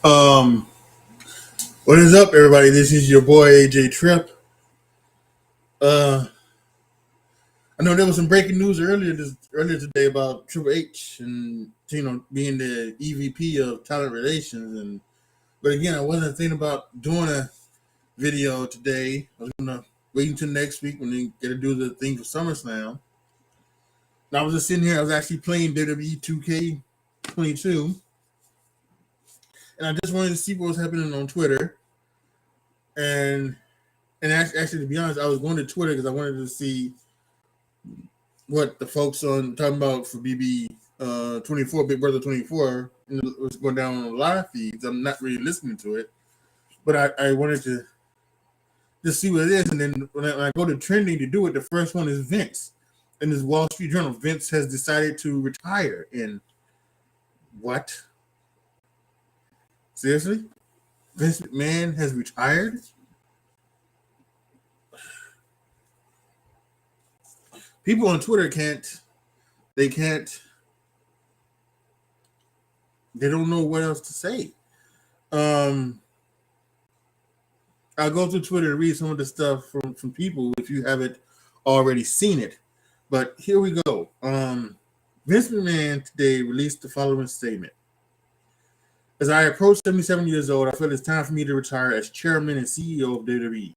Um, what is up, everybody? This is your boy AJTRIP. Uh, I know there was some breaking news earlier today about Triple H and being the EVP of talent relations, but again, I wasn't thinking about doing a video today. I was gonna wait until next week when they get to do the thing for SummerSlam. And I was just sitting here. I was actually playing WWE 2K22, and I just wanted to see what was happening on Twitter. And actually, to be honest, I was going to Twitter because I wanted to see what the folks on talking about for BB 24, Big Brother 24, was going down on the live feeds. I'm not really listening to it, but I wanted to just see what it is. And then when I go to trending to do it, the first one is Vince. In his Wall Street Journal, Vince has decided to retire. And what? Seriously? Vince McMahon has retired? People on Twitter they don't know what else to say. I'll go through Twitter and read some of the stuff from people if you haven't already seen it. But here we go. Vince McMahon today released the following statement. As I approach 77 years old, I feel it's time for me to retire as chairman and CEO of WWE.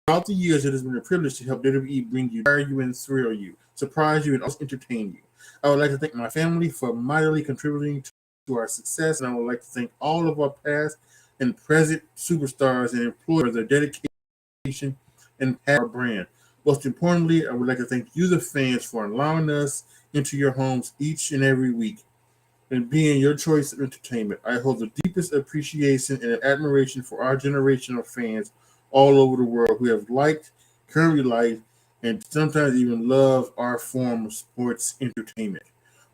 Throughout the years, it has been a privilege to help WWE bring you, inspire you, and thrill you, surprise you, and also entertain you. I would like to thank my family for mightily contributing to our success, and I would like to thank all of our past and present superstars and employees for their dedication and our brand. Most importantly, I would like to thank you, the fans, for allowing us into your homes each and every week and being your choice of entertainment. I hold the deepest appreciation and admiration for our generation of fans all over the world who have liked, currently like, and sometimes even love our form of sports entertainment.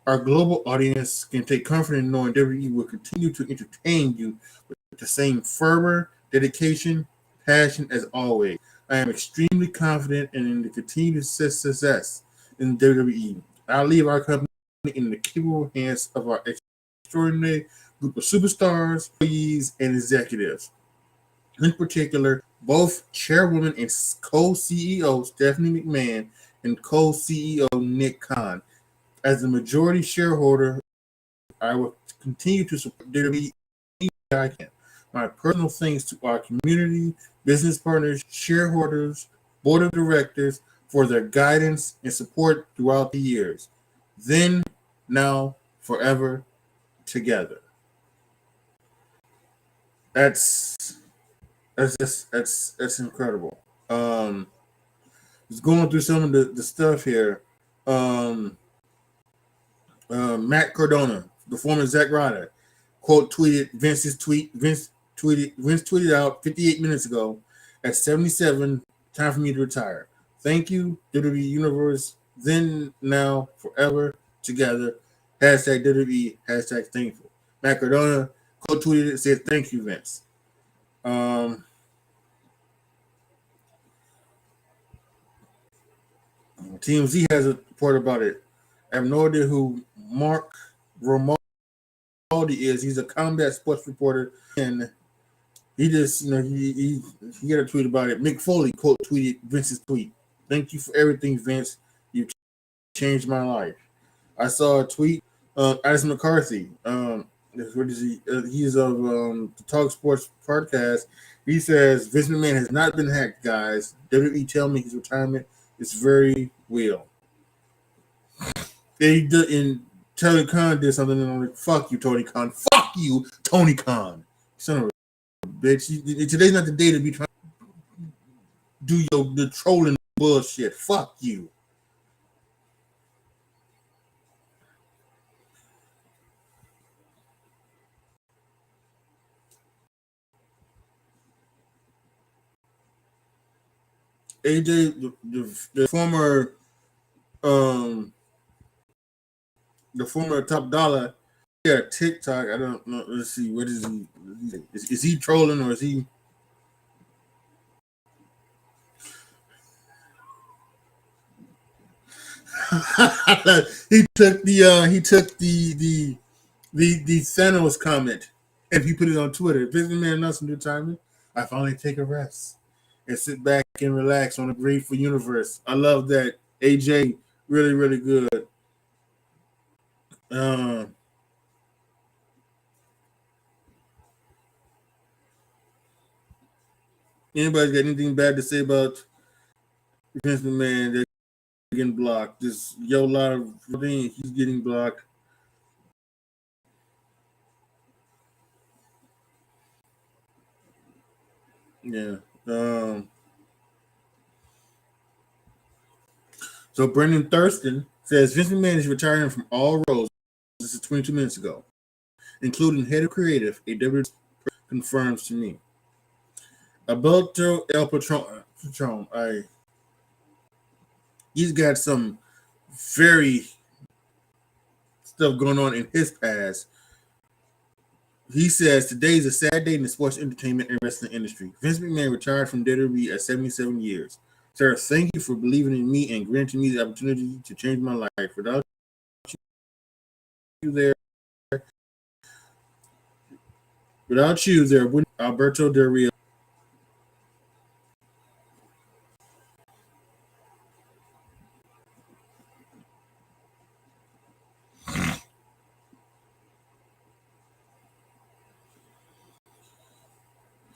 Our global audience can take comfort in knowing WWE will continue to entertain you with the same fervor, dedication, passion as always. I am extremely confident in the continued success in WWE. I'll leave our company in the capable hands of our extraordinary group of superstars, employees, and executives. In particular, both chairwoman and co-CEO Stephanie McMahon and co-CEO Nick Khan. As the majority shareholder, I will continue to support WWE I can. My personal thanks to our community, business partners, shareholders, board of directors for their guidance and support throughout the years. Then, now, forever, together. That's incredible. Just going through some of the stuff here. Matt Cardona, the former Zack Ryder, quote tweeted Vince's tweet. Vince tweeted out 58 minutes ago at 77, time for me to retire. Thank you, WWE Universe. Then, now, forever, together. Hashtag WWE, hashtag thankful. Matt Cardona quote tweeted it, said thank you, Vince. TMZ has a report about it. I have no idea who Mark Romaldi is. He's a combat sports reporter, and he just, he got a tweet about it. Mick Foley quote tweeted Vince's tweet. Thank you for everything, Vince. You've changed my life. I saw a tweet. Addison McCarthy. What is he? He's of the Talk Sports podcast. He says Vince McMahon has not been hacked, guys. WWE tell me his retirement is very real. They did, and Tony Khan did something, and I'm like, "Fuck you, Tony Khan! Fuck you, Tony Khan! Son of a bitch! Today's not the day to be trying to do the trolling bullshit. Fuck you." AJ, the former, the former Top Dollar, yeah, TikTok. I don't know. Let's see. What is he? Is he trolling or is he? He took the the Thanos comment, if you put it on Twitter, Vince McMahon announced new retirement, I finally take a rest and sit back and relax on a grateful universe. I love that. AJ, really, really good. Um, Anybody got anything bad to say about Vince McMahon? They're getting blocked. This Yola, he's getting blocked. Yeah. Um, so Brendan Thurston says Vince McMahon is retiring from all roles. This is 22 minutes ago, including head of creative. A W confirms to me. Alberto El Patron, he's got some very stuff going on in his past. He says today's a sad day in the sports entertainment and wrestling industry. Vince McMahon retired from WWE at 77 years. Sir, thank you for believing in me and granting me the opportunity to change my life. You there, without you, there wouldn't Alberto Del Rio.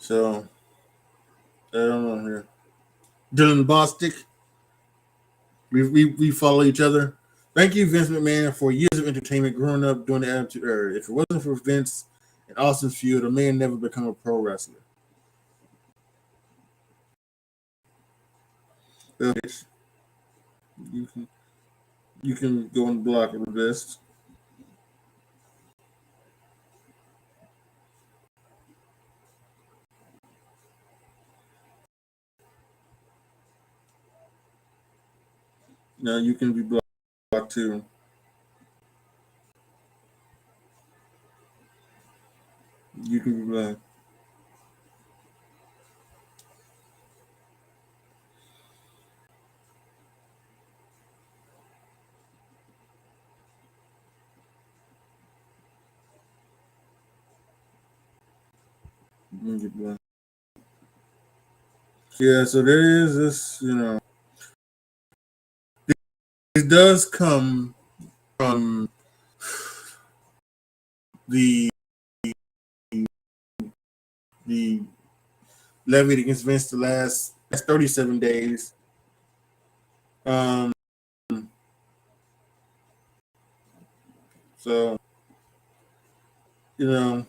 So I don't know here. Dylan Bostic, we follow each other. Thank you, Vince McMahon, for years of entertainment growing up during the Attitude Era. If it wasn't for Vince and Austin's feud, I may have never become a pro wrestler. Well, you can you can go on the block of the best. Now you can be blocked too. You can be blocked. You can get blocked. Yeah, so there is this, it does come from the the levied against Vince the last 37 days. Um, so you know,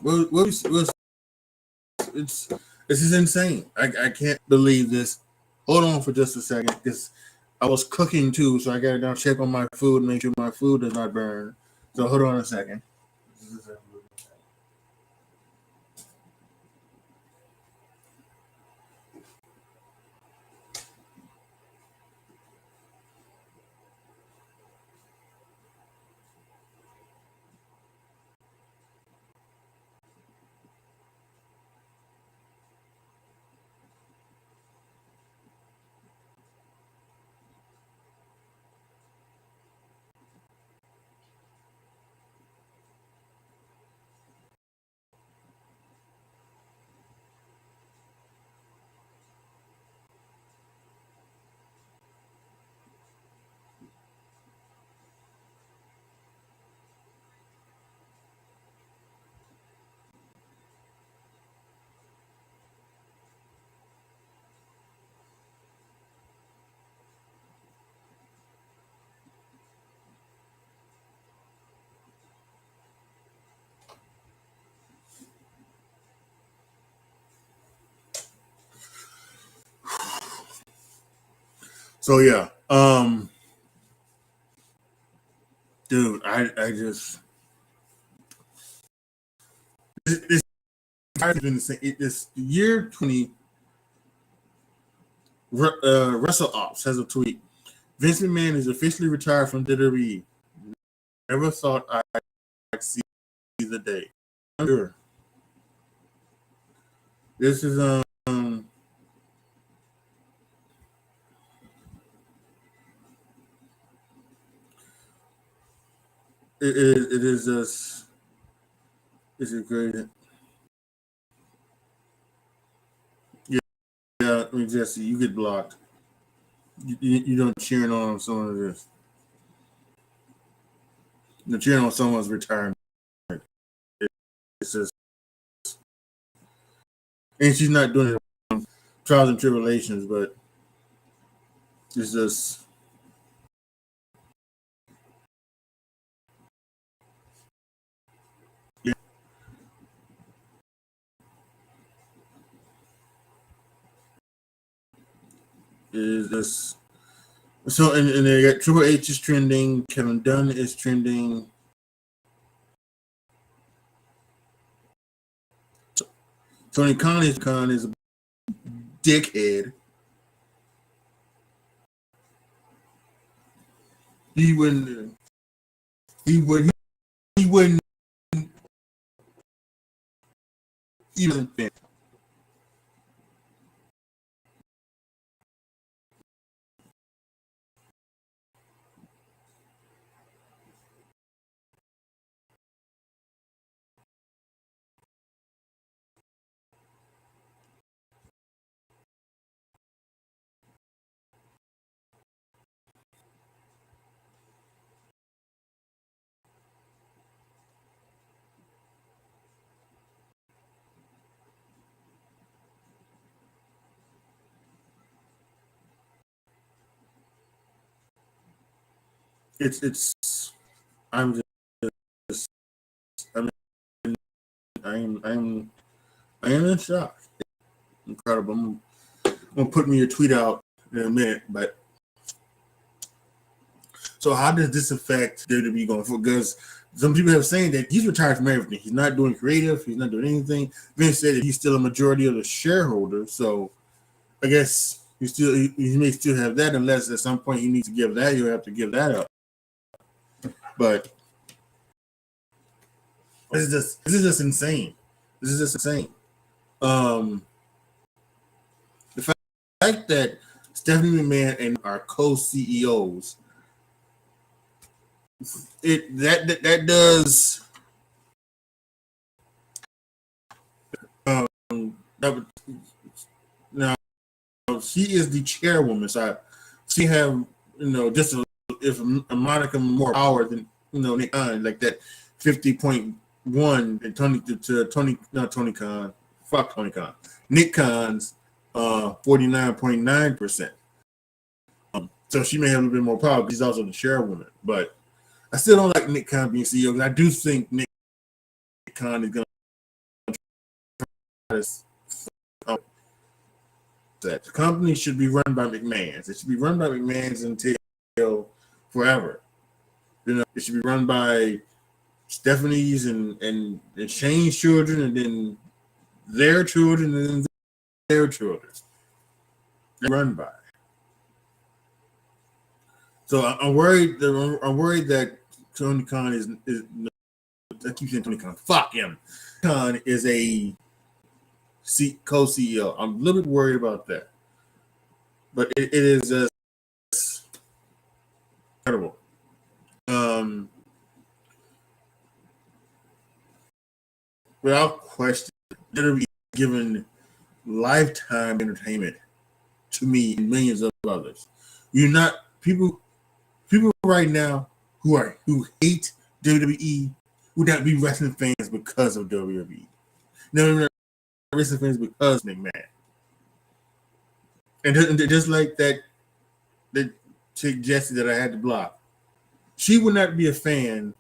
what it's this is insane. I can't believe this. Hold on for just a second, because I was cooking too, so I gotta now check on my food and make sure my food does not burn. So hold on a second. So yeah, dude, I just this this year 20 Wrestle Ops has a tweet. Vince McMahon is officially retired from WWE. Never thought I'd see the day. Sure. This is it is just it's a great. Yeah, yeah. I mean, Jesse, you get blocked. You don't cheering on someone of this. You're cheering on someone's retirement. It's just, and she's not doing it on trials and tribulations, but it's just yeah, it's just so. And they got Triple H is trending. Kevin Dunn is trending. Tony Khan is a dickhead. He wouldn't. He would. He wouldn't even. It's. I'm just. I'm. I'm. I'm. I am in shock. Incredible. I'm gonna put me a tweet out in a minute, but so how does this affect WWE going forward? Because some people have saying that he's retired from everything. He's not doing creative. He's not doing anything. Vince said that he's still a majority of the shareholders. So I guess he may still have that unless at some point he needs to give that. He'll have to give that up. But this is just insane. This is just insane. Um, the fact that Stephanie McMahon and our co-CEOs, that does that would, now she is the chairwoman, so she have just if a Monica more power than Nick Khan, like that 50.1 and Tony not Tony Khan, fuck Tony Khan, Nick Khan's 49.9%. So she may have a little bit more power because she's also the chairwoman, but I still don't like Nick Khan being CEO, and I do think Nick Khan is going to that the company should be run by McMahon's. It should be run by McMahon's until forever. It should be run by Stephanie's and Shane's children, and then their children, and then their children. They're run by. So I'm worried. I'm worried that Tony Khan is I keep saying Tony Khan. Fuck him. Khan is a co-CEO. I'm a little bit worried about that, but it is just incredible. Without question, literally given lifetime entertainment to me and millions of others. You're not people right now who hate WWE would not be wrestling fans because of WWE. No, wrestling fans because of McMahon. And just like that chick Jessie that I had to block, she would not be a fan.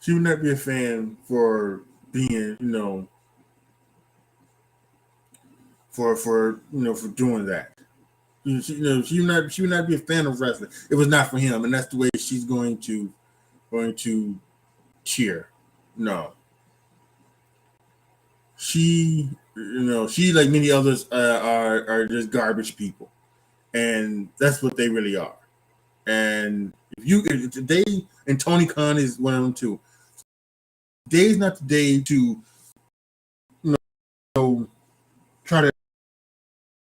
She would not be a fan for being, for doing that. She would not be a fan of wrestling. It was not for him, and that's the way she's going to cheer. No, she she like many others are just garbage people, and that's what they really are. And if today, and Tony Khan is one of them too. Today's not the day to try to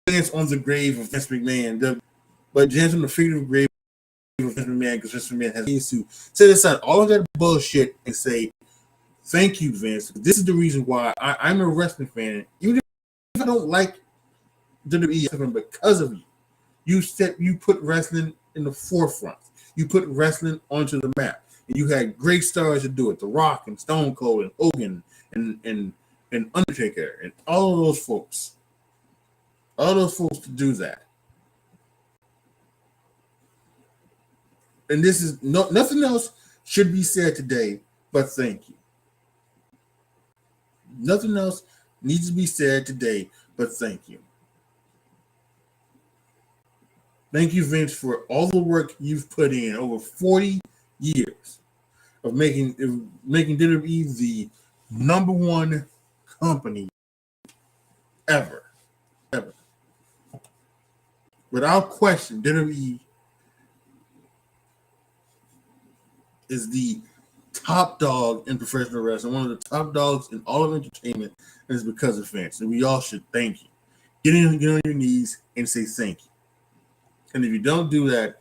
dance on the grave of Vince McMahon, but dance on the figurative grave Vince McMahon because Vince McMahon has to set aside all of that bullshit and say, thank you, Vince. This is the reason why I'm a wrestling fan. Even if I don't like WWE, because of you. You put wrestling in the forefront. You put wrestling onto the map. And you had great stars to do it. The Rock and Stone Cold and Hogan and Undertaker and all of those folks. All those folks to do that. And this is nothing else should be said today but thank you. Nothing else needs to be said today but thank you. Thank you, Vince, for all the work you've put in over 40 years of making WWE the number one company ever. Without question, WWE is the top dog in professional wrestling, one of the top dogs in all of entertainment, and it's because of Vince. And we all should thank you. Get on your knees and say thank you. And if you don't do that,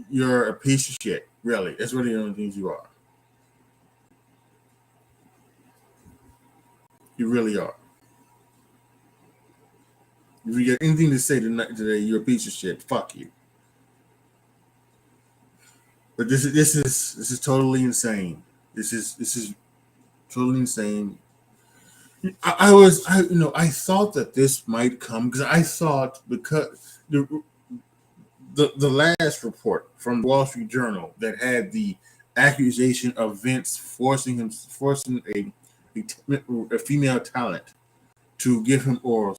you're a piece of shit. Really. That's really the only things you are. You really are. If you get anything to say today, you're a piece of shit. Fuck you. But this is totally insane. This is totally insane. I thought that this might come because I thought because the last report from the Wall Street Journal that had the accusation of Vince forcing a female talent to give him oral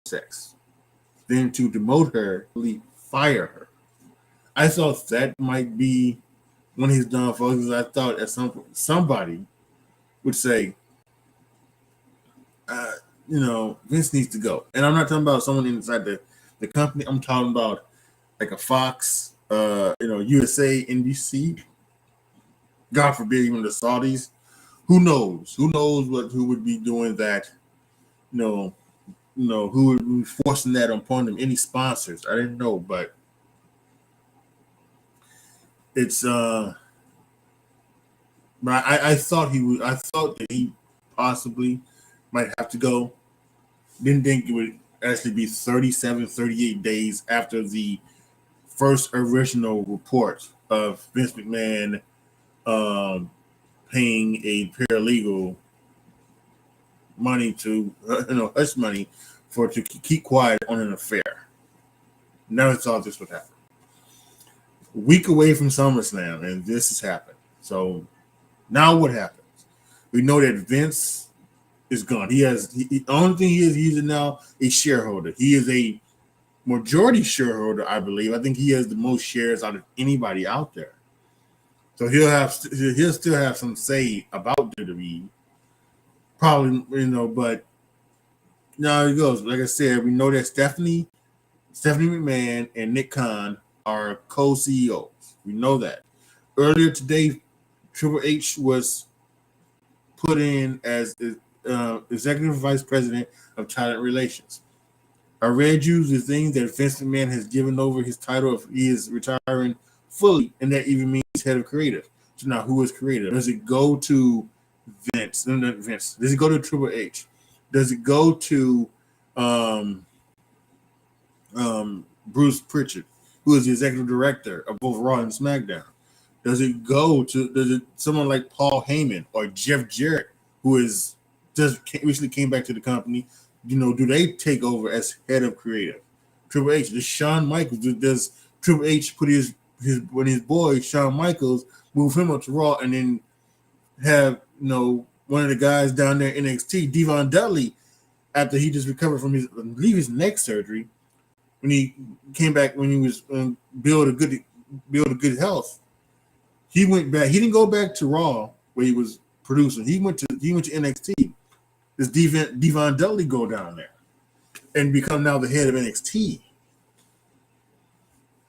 sex, then to demote her, fire her. I thought that might be one of his downfalls. I thought at somebody would say, Vince needs to go. And I'm not talking about someone inside the company. I'm talking about like a Fox, USA, NBC. God forbid, even the Saudis. Who knows? Who who would be doing that? Who would be forcing that upon them? Any sponsors? I didn't know, but it's but I thought he would. I thought that he possibly might have to go. Didn't think it would actually be 38 days after the first original report of Vince McMahon paying a paralegal money to hush money to keep quiet on an affair. Never thought this would happen. A week away from SummerSlam, and this has happened. So now what happens? We know that Vince is gone. The only thing he's now a shareholder. He is a majority shareholder, I believe. I think he has the most shares out of anybody out there. So he'll still have some say about WWE. Probably, but now he goes. Like I said, we know that Stephanie McMahon and Nick Khan are co-CEOs. We know that. Earlier today, Triple H was put in as executive vice president of talent relations. I read you the thing that Vince McMahon has given over his title if he is retiring fully, and that even means head of creative. So now, who is creative? Does it go to Vince? No, not Vince. Does it go to Triple H? Does it go to Bruce Pritchard, who is the executive director of both Raw and SmackDown? Does it go to someone like Paul Heyman or Jeff Jarrett, who is recently came back to the company? Do they take over as head of creative? Triple H, does Shawn Michaels, does Triple H put his boy Shawn Michaels, move him up to Raw, and then have one of the guys down there in NXT, Devon Dudley, after he just recovered from his neck surgery, when he came back, when he was build a good health, he went back. He didn't go back to Raw where he was producing. He went to NXT. Does Devon Dudley go down there and become now the head of NXT?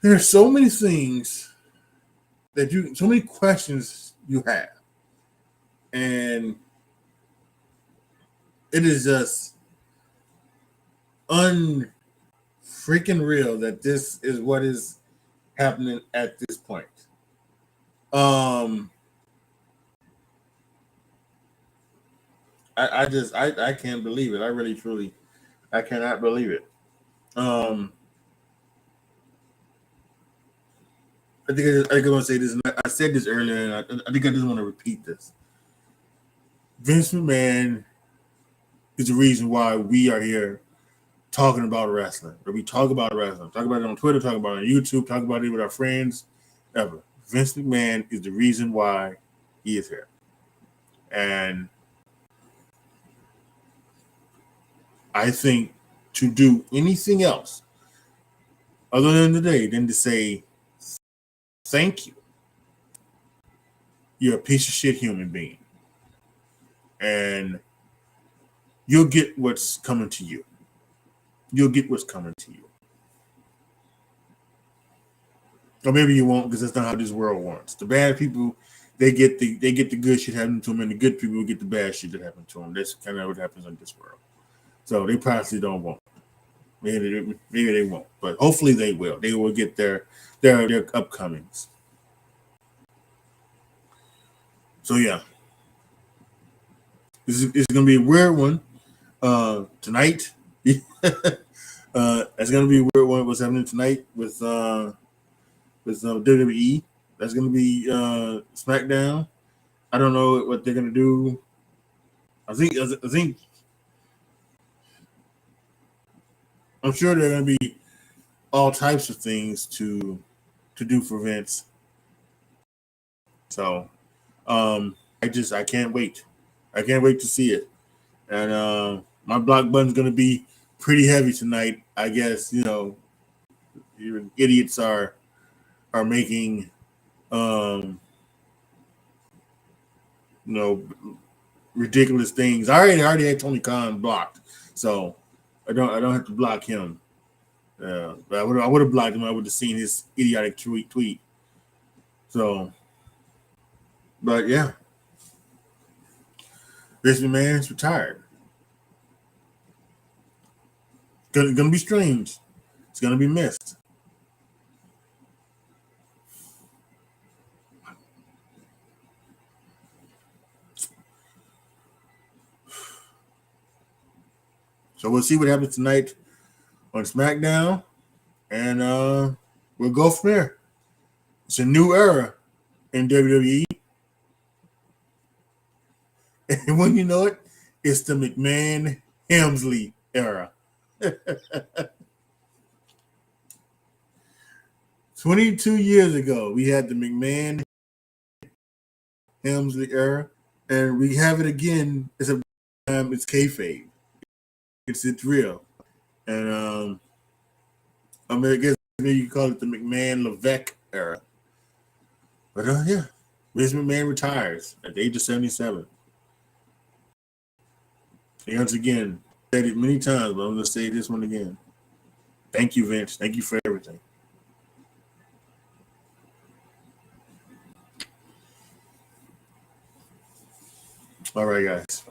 There's so many things so many questions you have, and it is just unfreaking real that this is what is happening at this point. I can't believe it. I really truly I cannot believe it. I think I want to say this. And I said this earlier, and I think I just want to repeat this. Vince McMahon is the reason why we are here talking about wrestling. Or we talk about wrestling. Talk about it on Twitter, talk about it on YouTube, talk about it with our friends, ever. Vince McMahon is the reason why he is here. And I think to do anything else other than today than to say thank you, you're a piece of shit human being. And you'll get what's coming to you. You'll get what's coming to you. Or maybe you won't, because that's not how this world works. The bad people, they get the good shit happening to them, and the good people get the bad shit that happened to them. That's kind of what happens in this world. So they probably don't want. Maybe they won't, but hopefully they will. They will get their upcomings. So yeah, this is going to be a weird one tonight. It's going to be a weird one. What's happening tonight with WWE? That's going to be SmackDown. I don't know what they're going to do. I think I'm sure there are going to be all types of things to do for Vince. So I can't wait. I can't wait to see it. And my block button's going to be pretty heavy tonight. I guess, even idiots are making ridiculous things. I already had Tony Khan blocked, so I don't have to block him. But I would have blocked him. I would have seen his idiotic tweet. So, but yeah, Vince McMahon's retired. Gonna be strange. It's gonna be missed. So we'll see what happens tonight on SmackDown, and we'll go from there. It's a new era in WWE, and when you know it, it's the McMahon Helmsley era. 22 years ago, we had the McMahon Helmsley era, and we have it again. Except it's kayfabe. It's real, and I guess maybe you call it the McMahon Levesque era. But yeah, Vince McMahon retires at the age of 77. And once again, said it many times, but I'm going to say this one again. Thank you, Vince. Thank you for everything. All right, guys.